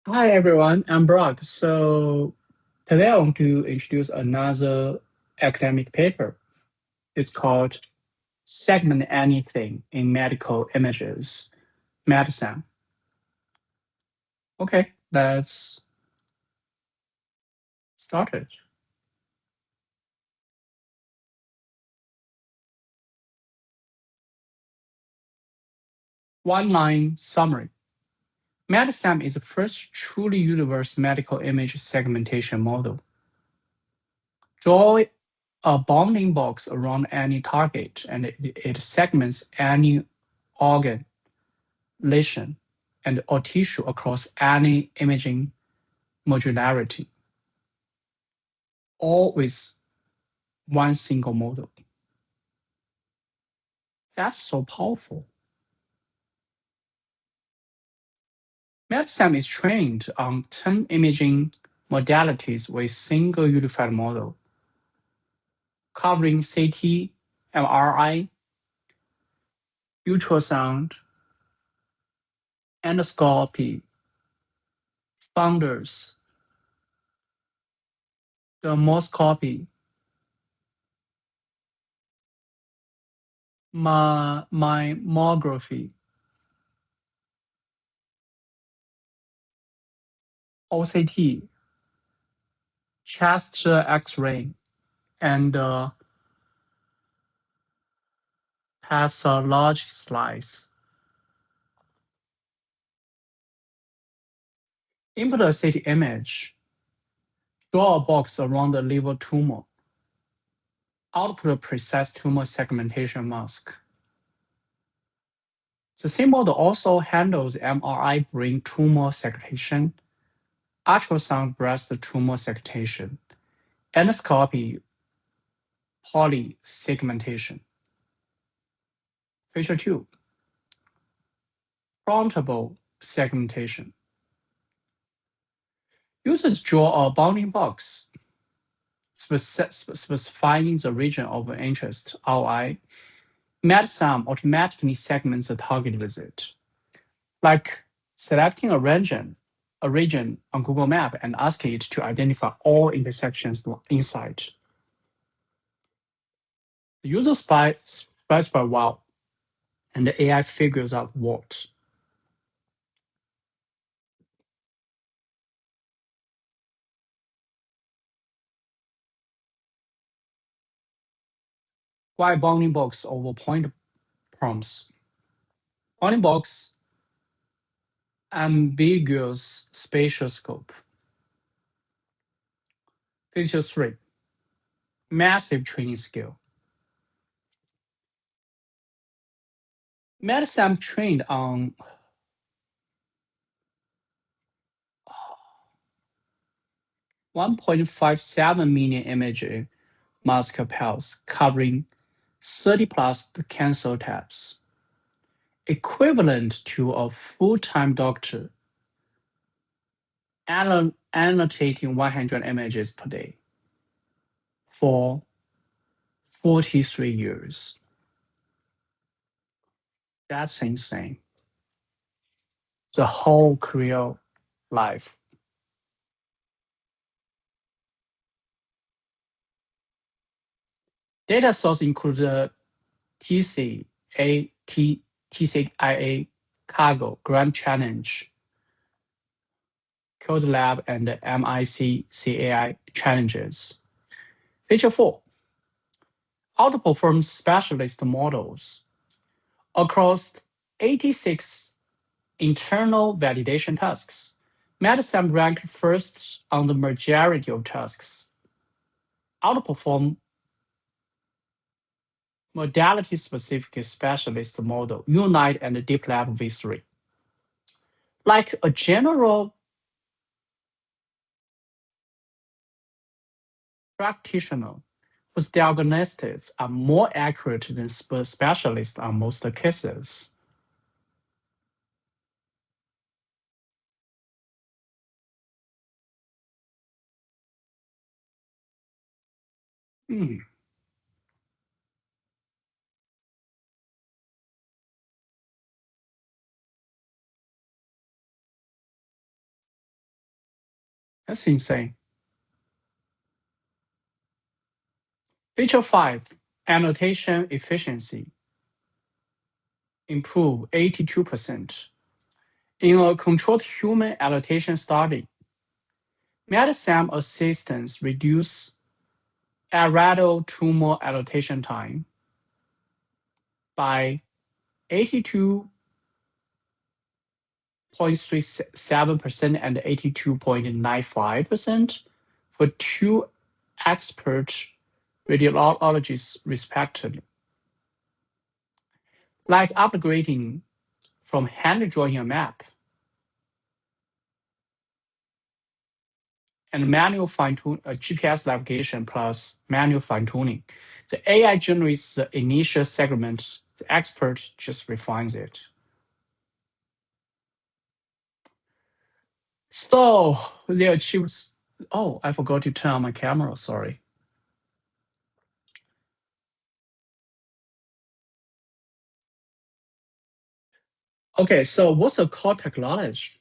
Hi everyone, I'm Brock. So today I want to introduce another academic paper. It's called Segment Anything in Medical Images, MedSAM. Okay, let's start it. One line summary. MedSAM is the first truly universal medical image segmentation model. Draw a bounding box around any target and it segments any organ, lesion, and or tissue across any imaging modularity, all with one single model. That's so powerful. MedSAM is trained on 10 imaging modalities with single unified model, covering CT, MRI, ultrasound, endoscopy, fundus, dermoscopy, mammography, OCT, chest X-ray, and pathology slides. Input a CT image, draw a box around the liver tumor, output a precise tumor segmentation mask. The same model also handles MRI brain tumor segmentation, ultrasound breast tumor segmentation, endoscopy polysegmentation. Feature 2, frontable segmentation. Users draw a bounding box specifying the region of interest, ROI. MedSAM automatically segments the target visit, like selecting a region on Google Map and asking it to identify all intersections inside. The user specify what, and the AI figures out what. Why bounding box over point prompts? Bounding box, ambiguous spatial scope. Feature 3, massive training scale. MedSAM trained on 1.57 million image mask pairs covering 30 plus cancer types, equivalent to a full-time doctor annotating 100 images per day for 43 years. That's insane. The whole career life. Data source includes the TCIA Cargo Grand Challenge, Code Lab, and the MIC CAI challenges. Feature 4, outperforms specialist models across 86 internal validation tasks. MedSAM ranked first on the majority of tasks, outperform modality-specific specialist model, Unite and DeepLab V3. Like a general practitioner, whose diagnostics are more accurate than specialists on most cases. Hmm. That's insane. Feature 5, annotation efficiency. Improve 82%. In a controlled human annotation study, MedSAM assistance reduce areal tumor annotation time by 82.37% and 82.95% for two expert radiologists respectively. Like upgrading from hand drawing a map and manual fine-tune GPS navigation plus manual fine-tuning. The AI generates the initial segment, the expert just refines it. So they achieved, oh, I forgot to turn on my camera, sorry. Okay, so what's the core technology?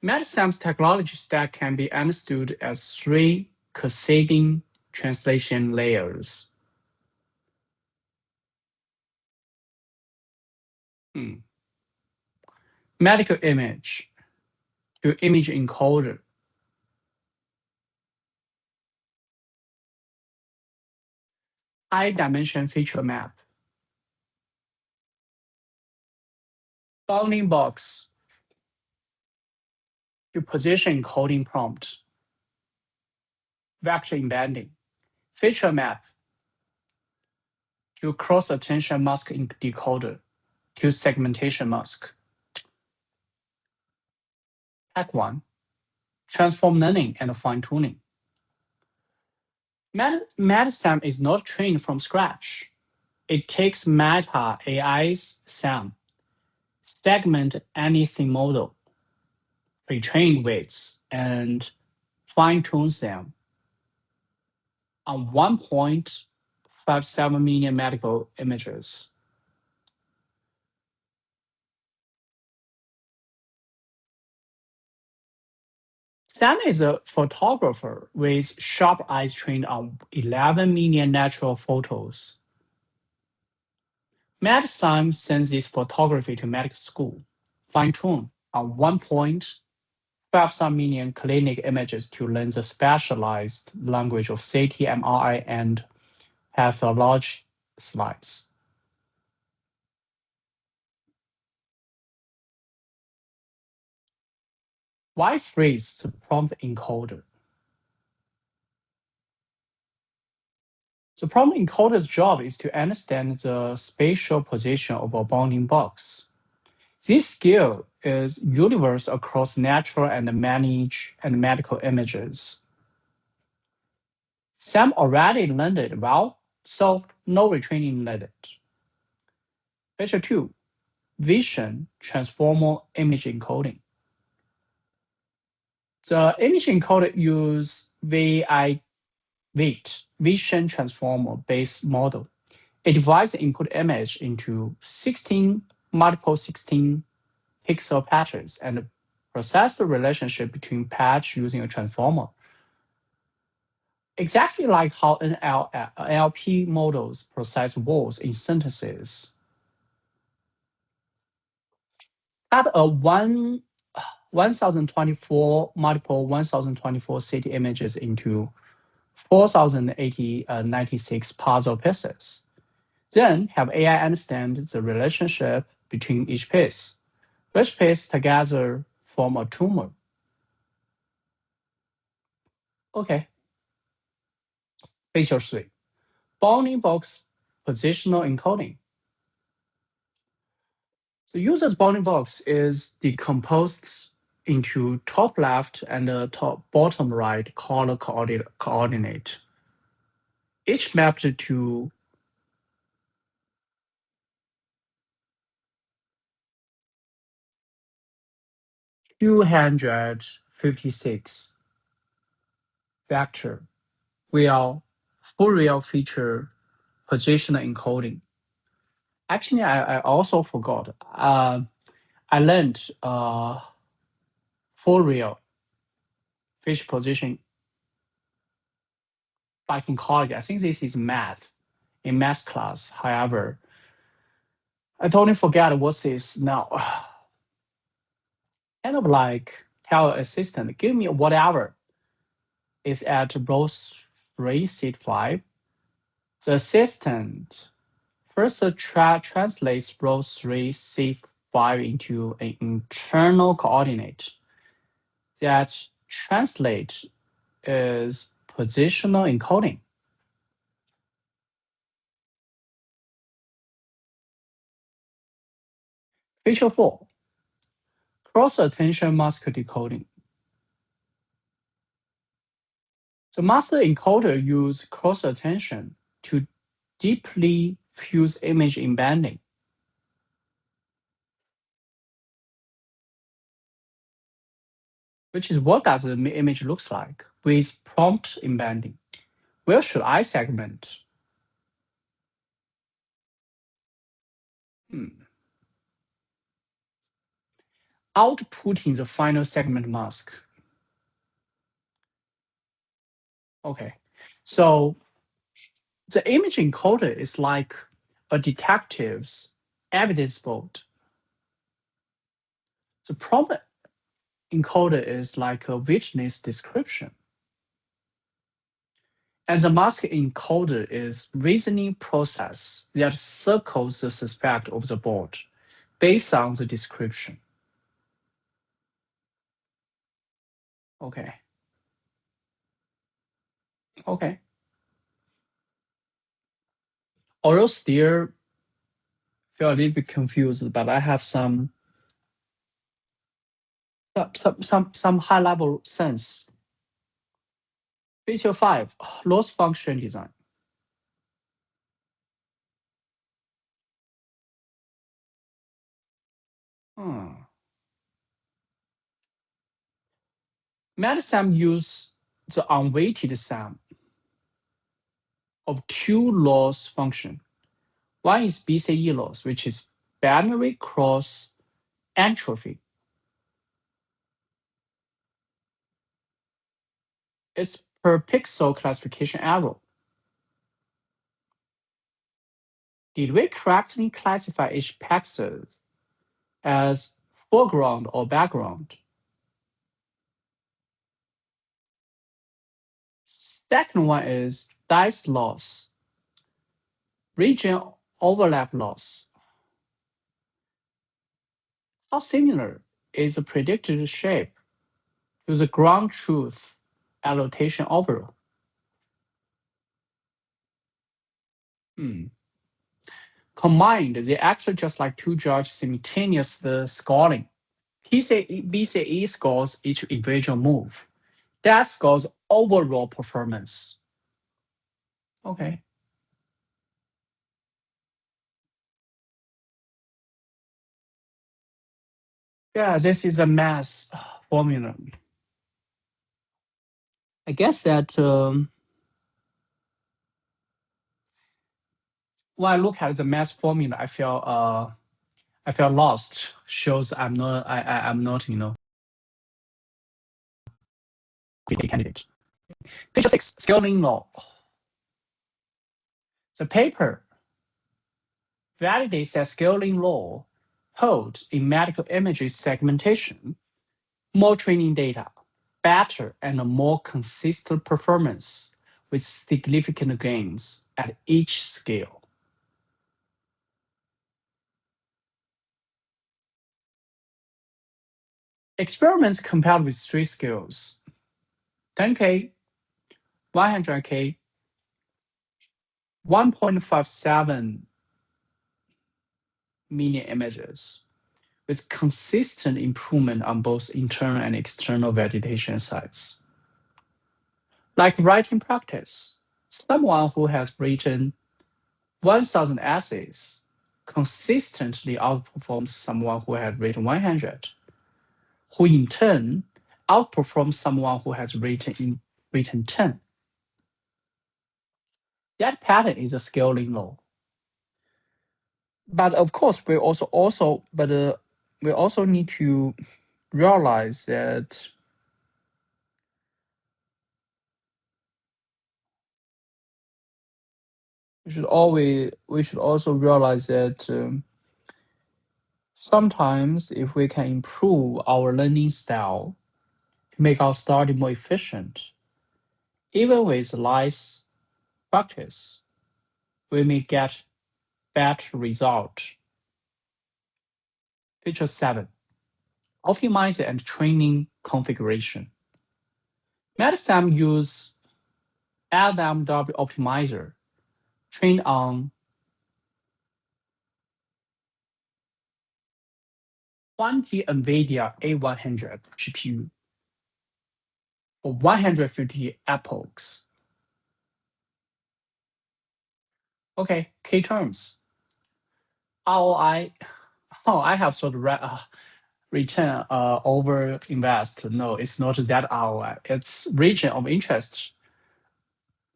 MedSAM's technology stack can be understood as three cascading translation layers. Medical image to image encoder. High dimension feature map. Bounding box to position encoding prompt. Vector embedding. Feature map to cross attention mask decoder to segmentation mask. Hack 1. Transform learning and fine tuning. MedSAM is not trained from scratch. It takes Meta AI's SAM, segment anything model, retrain weights, and fine-tunes them on 1.57 million medical images. Sam is a photographer with sharp eyes trained on 11 million natural photos. MedSAM sends this photography to medical school, fine-tuned on 1.57 million clinic images to learn the specialized language of CT, MRI, and pathology slides. Why freeze the prompt encoder? The prompt encoder's job is to understand the spatial position of a bounding box. This skill is universal across natural and medical images. Sam already learned it well, so no retraining needed. Feature 2, Vision Transformer Image Encoding. The image encoder uses Vision Transformer based model. It divides the input image into 16 multiple 16 pixel patches and process the relationship between patch using a transformer. Exactly like how NLP models process words in sentences. Add a 1024 multiple 1024 city images into 4096 puzzle pieces. Then have AI understand the relationship between each piece. Which piece together form a tumor? Okay. Feature 3, bounding box positional encoding. The user's bounding box is decomposed into top left and top bottom right color coordinate. Each mapped to 256 vector will Fourier feature positional encoding. Actually, I also forgot. I learned for real facial position. Like in college, I think this is math, in math class. However, I totally forget what this now. Kind of like tell assistant, give me whatever is at row 3, seat 5. The assistant first translates row 3, seat 5 into an internal coordinate. That translate is positional encoding. Feature 4, cross-attention mask decoding. The master encoder uses cross-attention to deeply fuse image embedding. Which is what does the image looks like with prompt embedding. Where should I segment? Outputting the final segment mask. Okay, so the image encoder is like a detective's evidence board. The prompt encoder is like a witness description. And the mask encoder is reasoning process that circles the suspect of the board based on the description. Okay. Although still feel a little bit confused, but I have some high level sense. Feature 5, loss function design. MedSAM use the unweighted sum of two loss function. One is BCE loss, which is binary cross entropy. It's per pixel classification error. Did we correctly classify each pixel as foreground or background? Second one is dice loss, region overlap loss. How similar is the predicted shape to the ground truth annotation overall? Combined, they actually just like two judges simultaneous scoring. BCE scores each individual move. That scores overall performance. Okay. Yeah, this is a math formula. I guess that when I look at the math formula, I feel lost. Shows I'm not candidate. Feature 6, scaling law. The paper validates that scaling law holds in medical imagery segmentation, more training data, better and more consistent performance with significant gains at each scale. Experiments compared with 3 scales, 10K, 100K, 1.57 million images with consistent improvement on both internal and external validation sites. Like writing practice, someone who has written 1,000 essays consistently outperforms someone who has written 100, who in turn outperforms someone who has written 10. That pattern is a scaling law. But of course, we also need to realize that we should also realize that sometimes if we can improve our learning style to make our study more efficient, even with less practice, we may get better result. Feature 7. Optimizer and training configuration. MedSAM use LMW optimizer trained on 20 NVIDIA A100 GPU for 150 epochs. Okay, key terms. ROI. Oh, I have sort of return over invest. No, it's not that ROI. It's region of interest.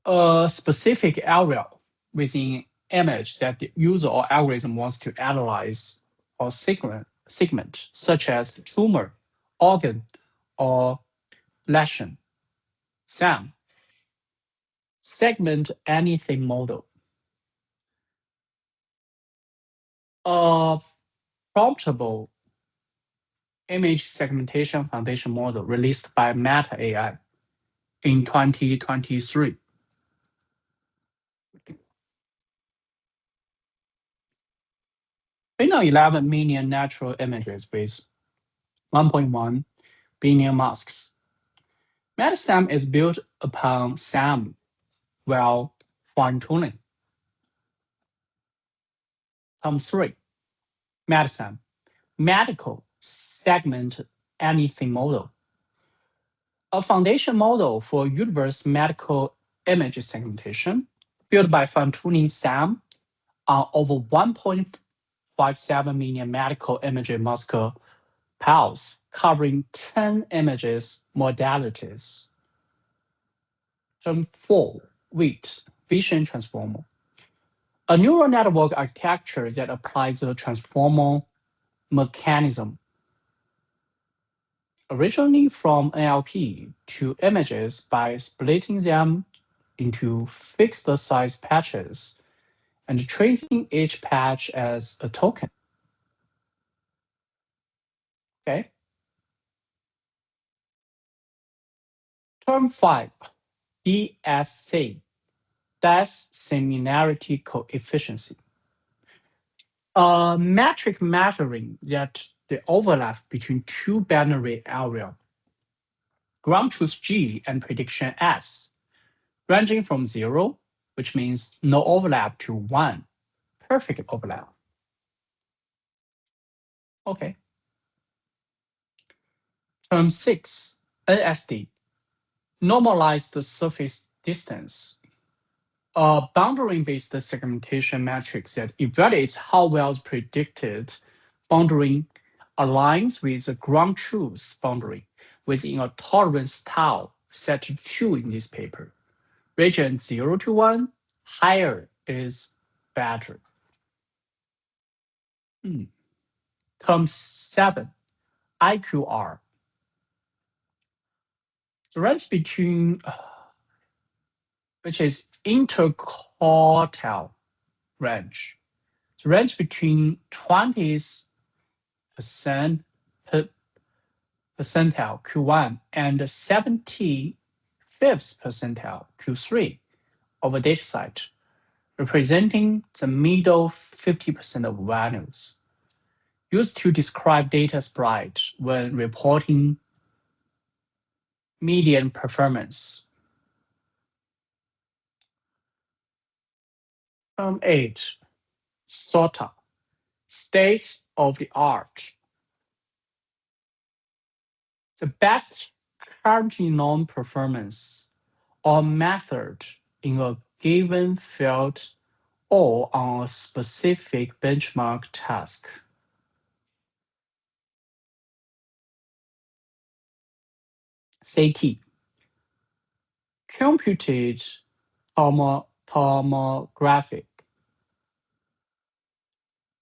A specific area within image that the user or algorithm wants to analyze or segment, such as tumor, organ, or lesion. SAM. Segment anything model. A promptable image segmentation foundation model released by Meta AI in 2023. Based on 11 million natural images with 1.1 billion masks, MedSAM is built upon SAM while fine-tuning. Term 3, MedSAM, medical segment anything model. A foundation model for universal medical image segmentation built by fine-tuning SAM on over 1.57 million medical image mask pairs covering 10 images modalities. Term 4, WIT, Vision Transformer. A neural network architecture that applies the transformer mechanism originally from NLP to images by splitting them into fixed size patches and treating each patch as a token. Okay. Term 5, DSC, Depth Similarity Coefficient. A metric measuring that the overlap between two binary areas, ground truth G and prediction S, ranging from 0, which means no overlap, to 1, perfect overlap. Okay. Term 6, NSD, normalized surface distance. A boundary-based segmentation matrix that evaluates how well the predicted boundary aligns with the ground truth boundary within a tolerance tau set to 2 in this paper. Region 0 to 1, higher is better. Term 7, IQR. The range between, which is interquartile range. The range between 20th percentile Q1 and 75th percentile Q3 of a dataset, representing the middle 50% of values, used to describe data spread when reporting median performance. Term 8, SOTA, state of the art. The best currently known performance or method in a given field or on a specific benchmark task. CT, computed tomographic,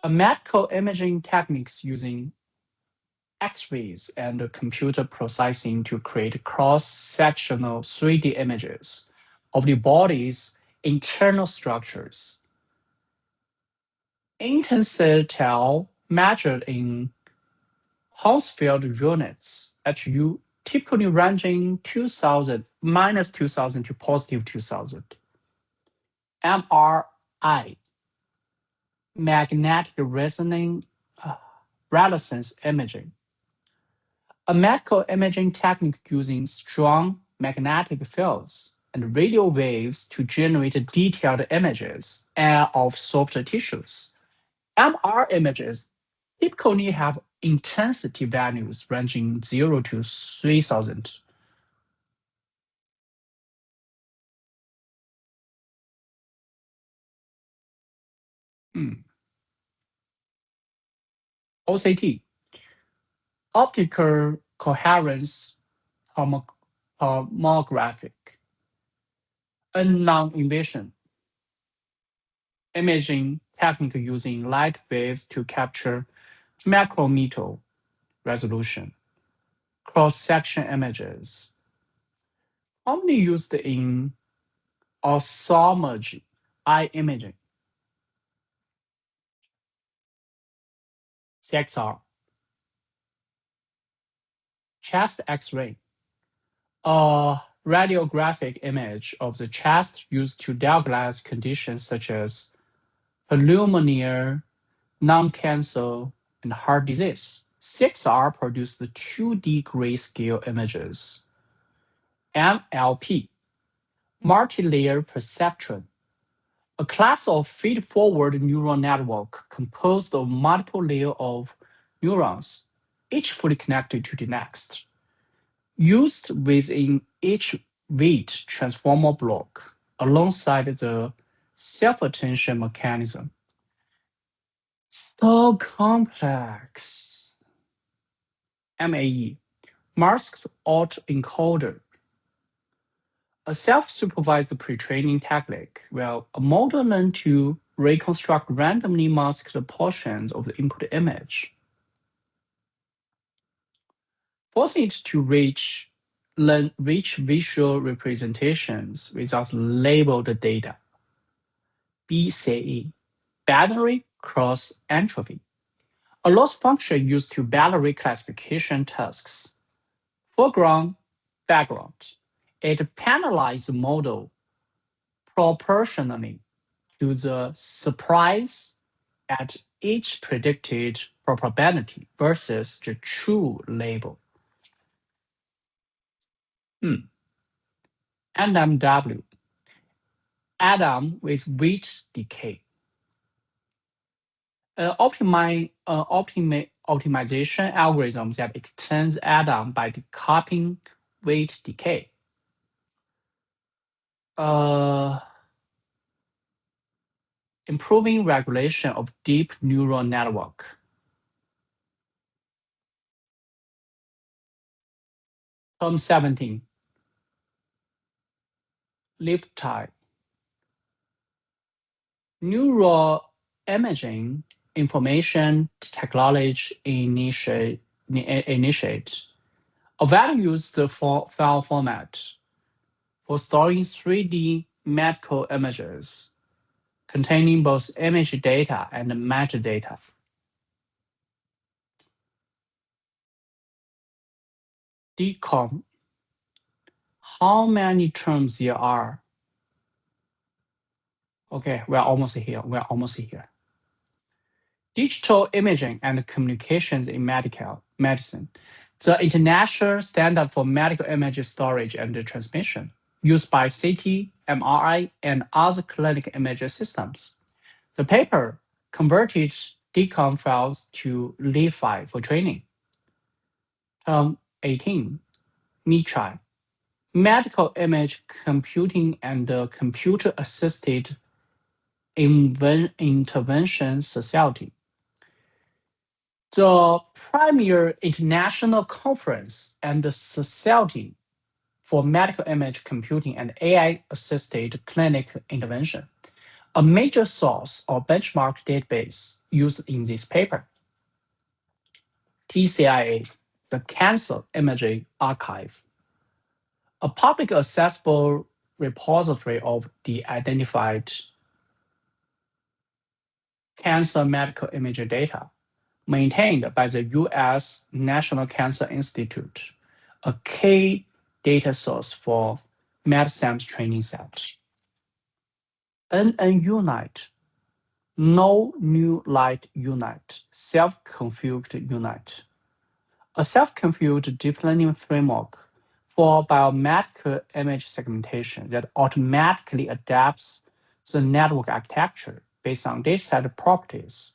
a medical imaging techniques using X-rays and computer processing to create cross-sectional 3D images of the body's internal structures. Intensity measured in Hounsfield units, HU, typically ranging 2000, -2000 to +2000. MRI, magnetic resonance imaging, a medical imaging technique using strong magnetic fields and radio waves to generate detailed images of soft tissues. MR images typically have intensity values ranging 0 to 3000. OCT, optical coherence tomographic, a non-invasive imaging technique using light waves to capture macrometer resolution, cross-section images, commonly used in ophthalmology, eye imaging. CXR, chest X-ray, a radiographic image of the chest used to diagnose conditions such as pneumonia, lung-cancer, and heart disease. CXR produced 2D grayscale images. MLP, multi-layer perceptron, a class of feed-forward neural network composed of multiple layers of neurons, each fully connected to the next, used within each weight transformer block alongside the self-attention mechanism. So complex. MAE, masked autoencoder, a self-supervised pre-training technique where a model learns to reconstruct randomly masked portions of the input image, forcing it to reach visual representations without labeled data. BCE, binary cross entropy, a loss function used to binary classification tasks. Foreground, background. It penalizes the model proportionally to the surprise at each predicted probability versus the true label. NMW, Adam with weight decay. Optimization algorithm that extends Adam by decoupling weight decay. Improving regulation of deep neural network. Term 17. Lift type. Neural imaging information technology initiate a value used for file format for storing 3D medical images containing both image data and metadata. DCOM. How many terms there are? Okay, we're almost here. Digital imaging and communications in medicine. The international standard for medical image storage and transmission, used by CT, MRI, and other clinical image systems. The paper converted DCOM files to LIFI for training. 18. MITRI, Medical Image Computing and Computer-Assisted Intervention Society. The premier international conference and the Society for Medical Image Computing and AI-Assisted Clinic Intervention, a major source or benchmark database used in this paper. PCIA, the Cancer Imaging Archive, a public accessible repository of the identified cancer medical imaging data maintained by the U.S. National Cancer Institute, a key data source for MedSAM's training set. NN-Unite, No New Light Unite, self-configured unit, a self-configured deep learning framework for biomedical image segmentation that automatically adapts the network architecture based on dataset properties,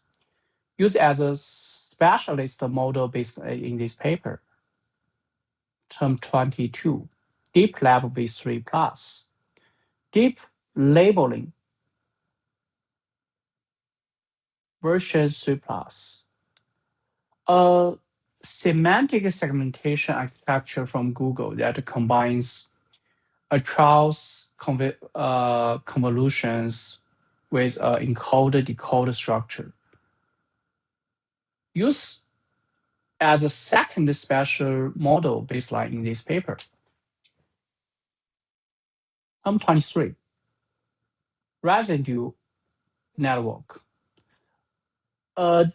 used as a specialist model based in this paper. Term 22, Deep Lab v3 Plus, Deep Labeling version 3 Plus, a semantic segmentation architecture from Google that combines across convolutions with an encoder-decoder structure. Used as a second special model baseline in this paper. 23, residue network. A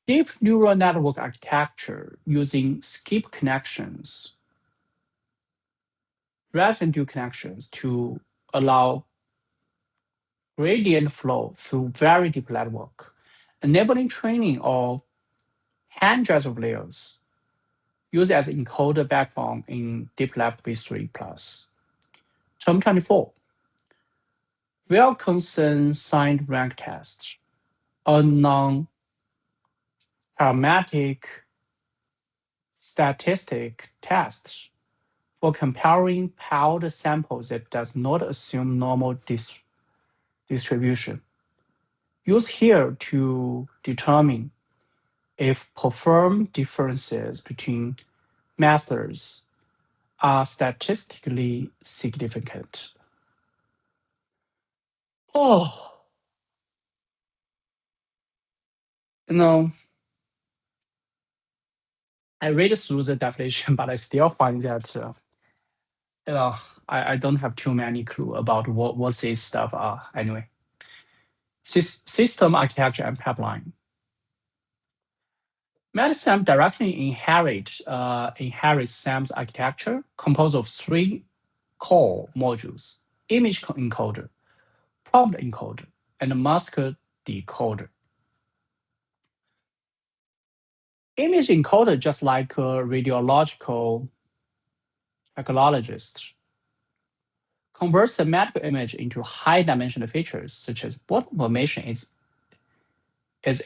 deep neural network architecture using skip connections, residue connections to allow gradient flow through very deep network, enabling training of hundreds of layers used as encoder backbone in DeepLab v3+. Term 24, Wilkinson signed rank test, a non-parametric statistic test for comparing powered samples that does not assume normal distribution. Used here to determine if performed differences between methods are statistically significant. Oh, I read through the definition, but I still find that I don't have too many clue about what these stuff are. Anyway, system architecture and pipeline. MedSAM directly inherits SAM's architecture, composed of 3 core modules: image encoder, prompt encoder, and mask decoder. Image encoder, just like a radiological archaeologist, converts the medical image into high-dimensional features, such as what information is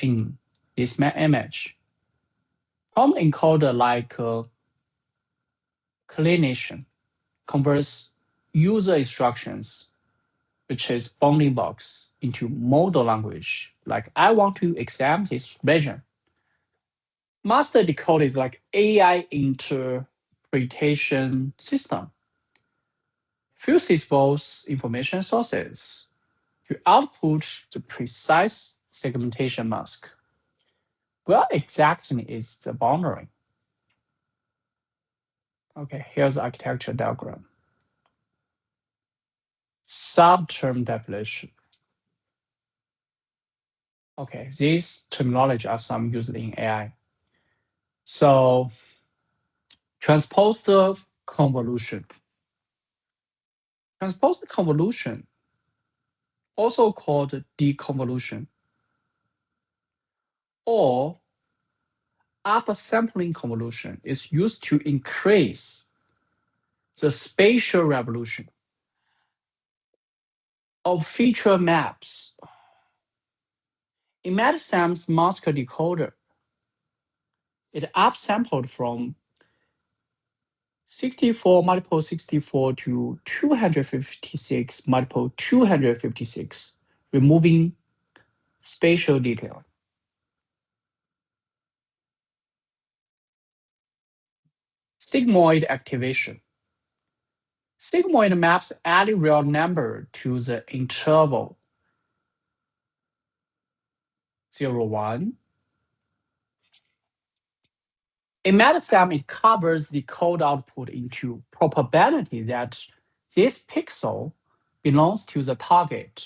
in this image. Prompt encoder, like a clinician, converts user instructions, which is bounding box, into model language, like I want to examine this region. Master decoder is like AI interpretation system. Fuses both information sources to output the precise segmentation mask. Where exactly is the boundary? Okay, here's the architecture diagram. Subterm definition. Okay, these terminology are some used in AI. So, transposed convolution. Transposed convolution, also called deconvolution, or upsampling convolution, is used to increase the spatial resolution of feature maps. In MedSAM's master decoder, it upsampled from 64 multiple 64 to 256 multiple 256, removing spatial detail. Sigmoid activation. Sigmoid maps any real number to the interval 0, 1, In MedSAM, it covers the code output into probability that this pixel belongs to the target.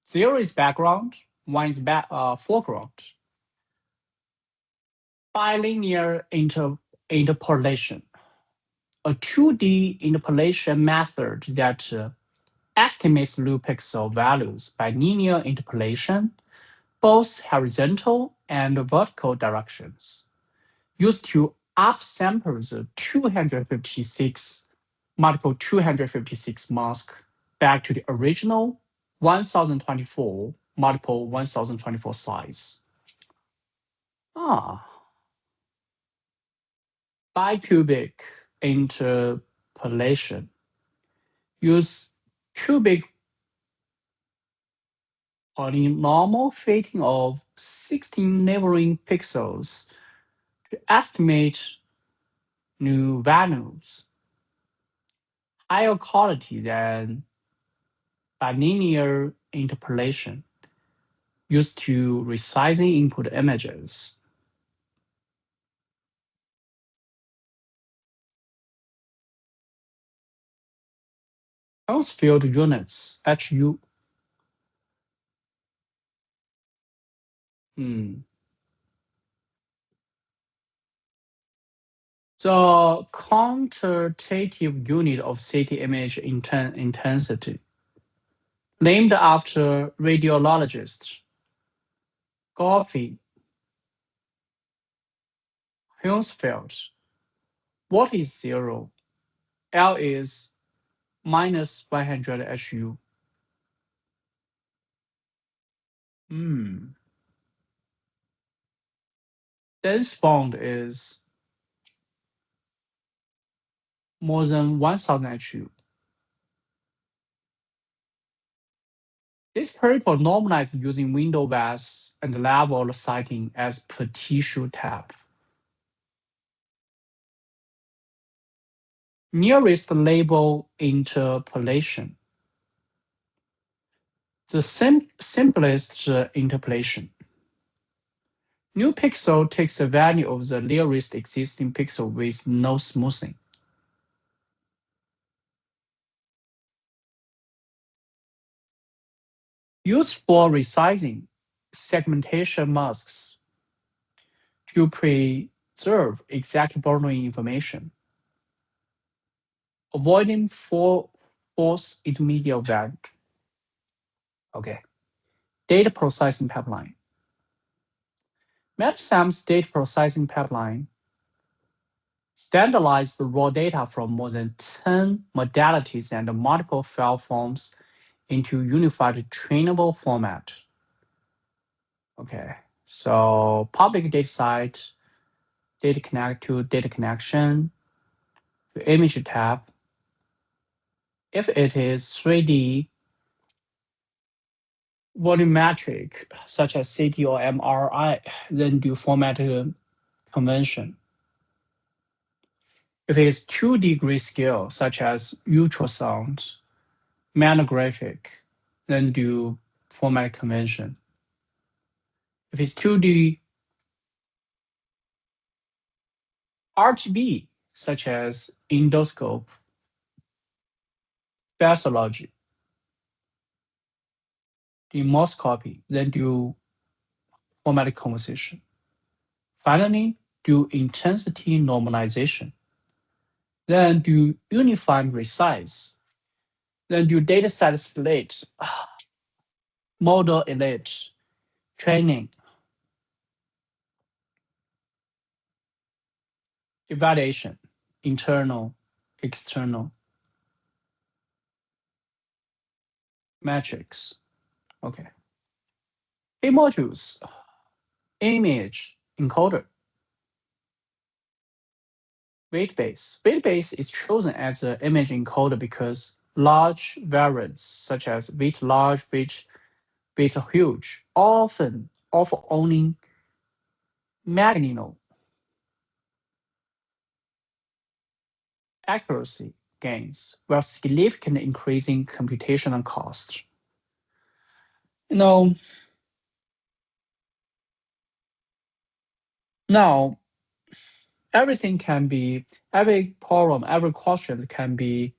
0 is background, 1 is foreground. Bilinear interpolation, a 2D interpolation method that estimates loop pixel values by linear interpolation, both horizontal and vertical directions, used to upsample the 256 multiple 256 mask back to the original 1024 multiple 1024 size. Bicubic interpolation. Use cubic polynomial fitting of 16 neighboring pixels to estimate new values. Higher quality than bilinear interpolation used to resizing input images. Field units, HU. The quantitative unit of CT image intensity, named after radiologist Goffey Hounsfield. What is 0? L is minus 100 HU. Dense bond is more than 1000 HU. This paper normalized using window vast and level sighting as per tissue type. Nearest label interpolation. The simplest interpolation. New pixel takes the value of the nearest existing pixel with no smoothing. Used for resizing segmentation masks to preserve exact boundary information, avoiding false intermediate value. Okay. Data processing pipeline. MedSAM's data processing pipeline standardized the raw data from more than 10 modalities and multiple file forms into unified trainable format. Okay, so public data site, data connect to data connection, to image tab. If it is 3D volumetric, such as CT or MRI, then do format convention. If it is 2D grayscale, such as ultrasound, monographic, then do format convention. If it's 2D RGB, such as endoscope, pathology, demoscopy, then do format composition. Finally, do intensity normalization. Then do unified resize. Then do dataset split, model elite, training, evaluation, internal, external, metrics. Okay. Key modules, image encoder, weight base. Weight base is chosen as an image encoder because large variants such as weight large, weight huge, often owning marginal accuracy gains while significantly increasing computational cost. Now, every problem, every question can be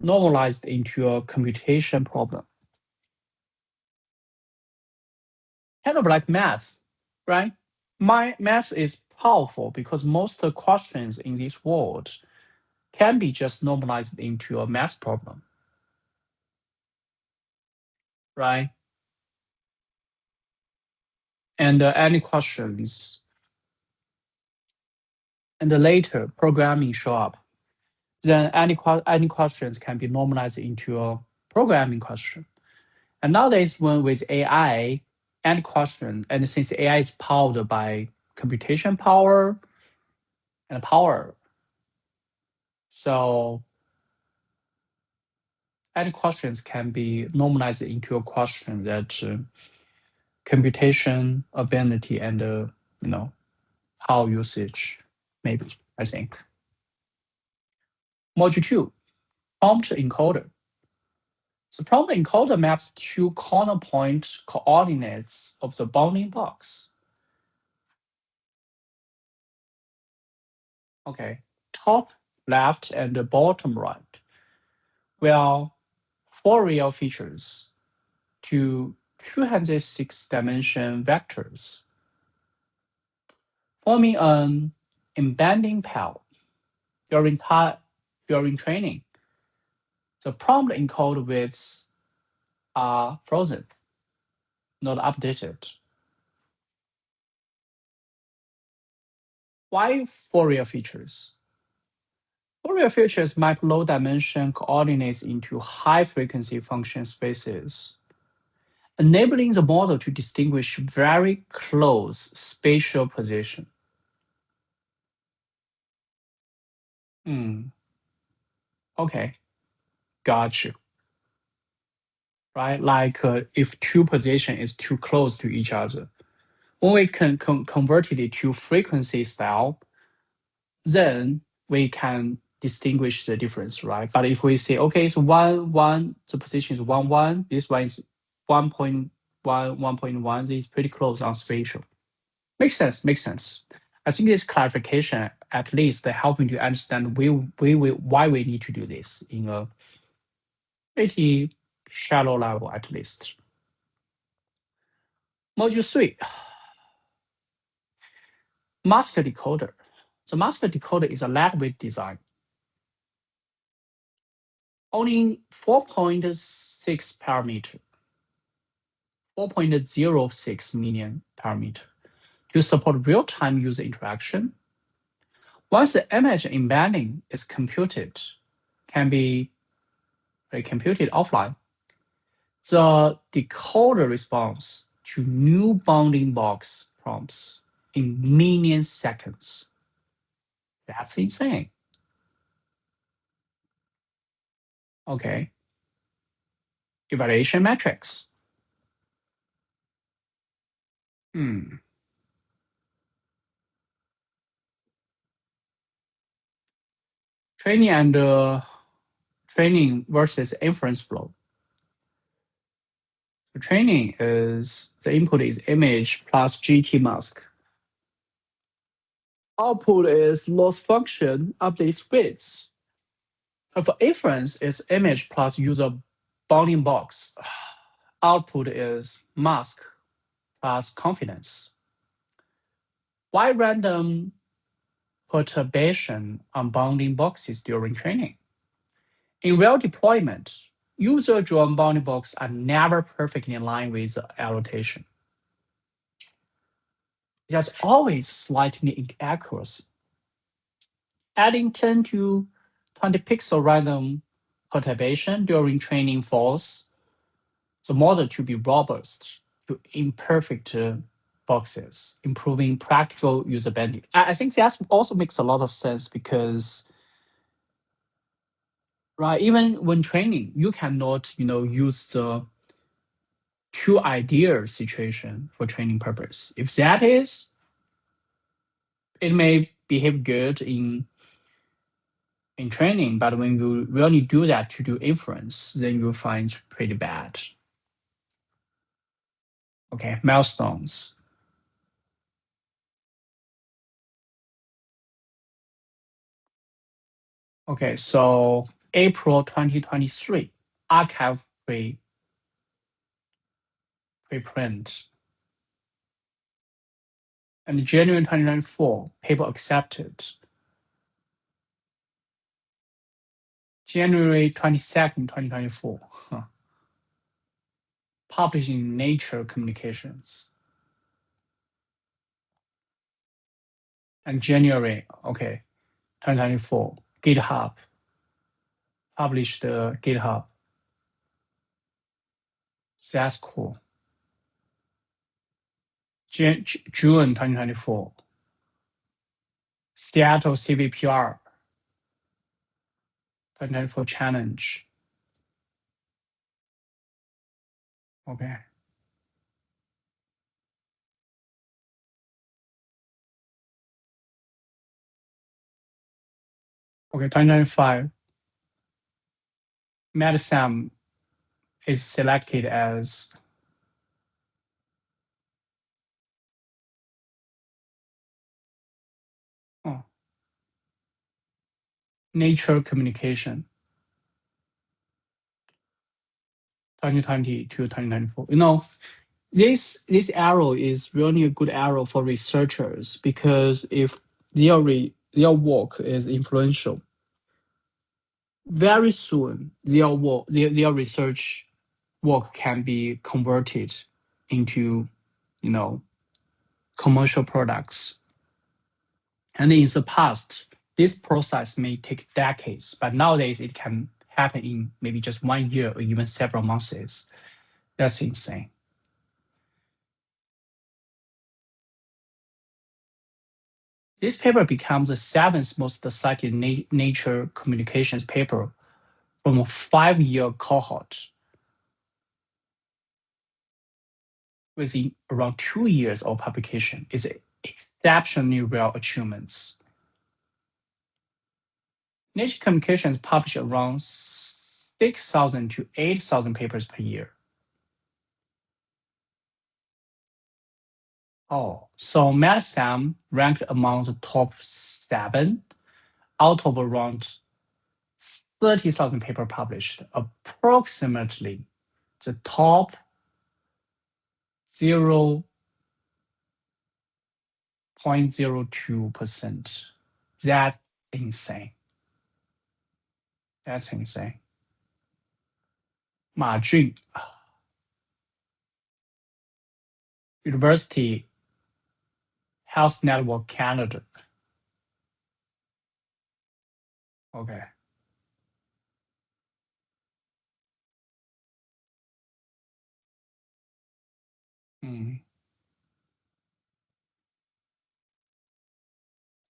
normalized into a computation problem. Kind of like math, right? My math is powerful because most of the questions in this world can be just normalized into a math problem, right? And any questions, and later programming show up, then any questions can be normalized into a programming question. And nowadays, when with AI, any question, and since AI is powered by computation power and power, so any questions can be normalized into a question that computation ability and power usage, maybe, I think. Module 2, prompt encoder. The prompt encoder maps two corner point coordinates of the bounding box. Okay, top left and bottom right, where four real features to 206 dimension vectors, forming an embedding path during training. The prompt encode widths are frozen, not updated. Why Fourier features? Fourier features map low-dimension coordinates into high-frequency function spaces, enabling the model to distinguish very close spatial position. Okay, got you. Right, like if two position is too close to each other, when we can convert it to frequency style, then we can distinguish the difference, right? But if we say, okay, it's 1, the position is 1, 1, this one is 1.1, 1.1, this is pretty close on spatial. Makes sense. I think this clarification at least helping to understand why we need to do this in a pretty shallow level at least. Module 3, master decoder. The master decoder is a lightweight design. Only 4.6 parameter, 4.06 million parameter to support real-time user interaction. Once the image embedding is computed, can be computed offline, the decoder responds to new bounding box prompts in milliseconds. That's insane. Okay. Evaluation metrics. Training versus inference flow. The training is the input is image plus GT mask. Output is loss function updates widths. And for inference, it's image plus user bounding box. Output is mask plus confidence. Why random perturbation on bounding boxes during training? In real deployment, user-drawn bounding boxes are never perfectly in line with the annotation. There's always slightly inaccuracy. Adding 10 to 20 pixel random perturbation during training forces the model to be robust to imperfect boxes, improving practical usability. I think that also makes a lot of sense because, right, even when training, you cannot, use the too ideal situation for training purpose. If that is, it may behave good in training, but when you really do that to do inference, then you'll find pretty bad. Okay, milestones. Okay, so April 2023, archive preprint. And January 2024, paper accepted. January 22nd, 2024, published in Nature Communications. And January, okay, 2024, GitHub, published GitHub. That's cool. June 2024, Seattle CVPR 2024 challenge. Okay. Okay, 2025, MedSAM is selected as Nature Communication 2020 to 2024. You know, this arrow is really a good arrow for researchers because if their work is influential, very soon their research work can be converted into, you know, commercial products. And in the past, this process may take decades, but nowadays it can happen in maybe just 1 year or even several months. That's insane. This paper becomes the seventh most cited Nature Communications paper from a 5-year cohort within around 2 years of publication. It's exceptionally rare achievements. Nature Communications publish around 6,000 to 8,000 papers per year. Oh, so MedSAM ranked among the top 7 out of around 30,000 papers published, approximately the top 0.02%. That's insane. That's insane. Ma Jun, University Health Network Canada. Okay.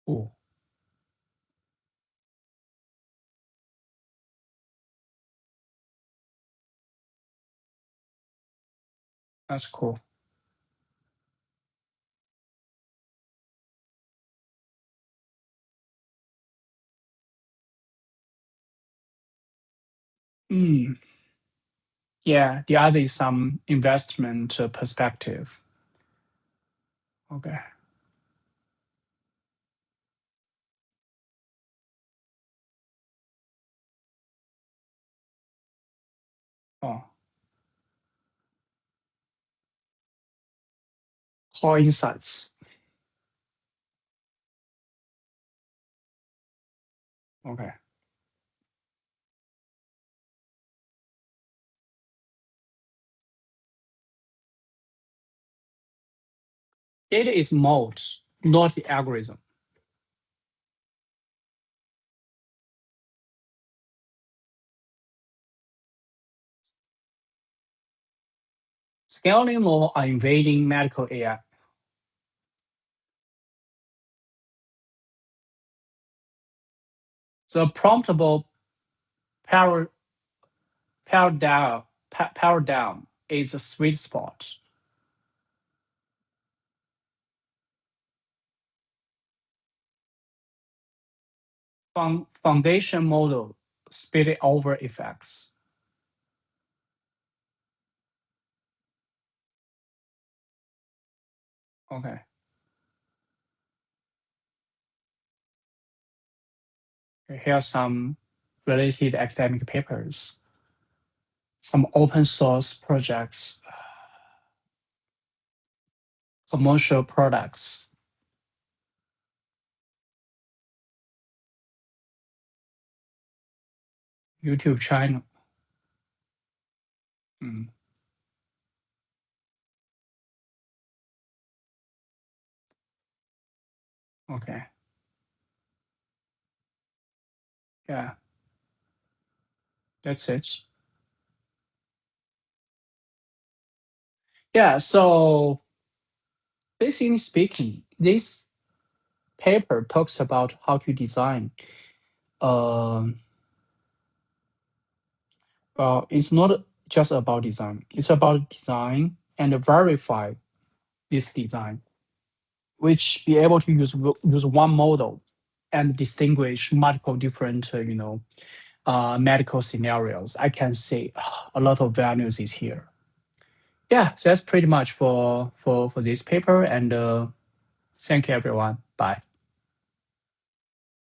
Cool. That's cool. Yeah, the other is some investment perspective. Okay. Oh, core insights. Okay. Data is mode, not the algorithm. Scaling law are invading medical AI. The promptable paradigm is a sweet spot. Foundation model spillover effects. Okay. Here are some related academic papers, some open source projects, commercial products. YouTube channel. Okay. Yeah. That's it. Yeah. So basically speaking, this paper talks about how to design. Well, it's not just about design. It's about design and verify this design, which be able to use one model and distinguish multiple different, medical scenarios. I can say a lot of values is here. Yeah, so that's pretty much for this paper. And thank you, everyone. Bye.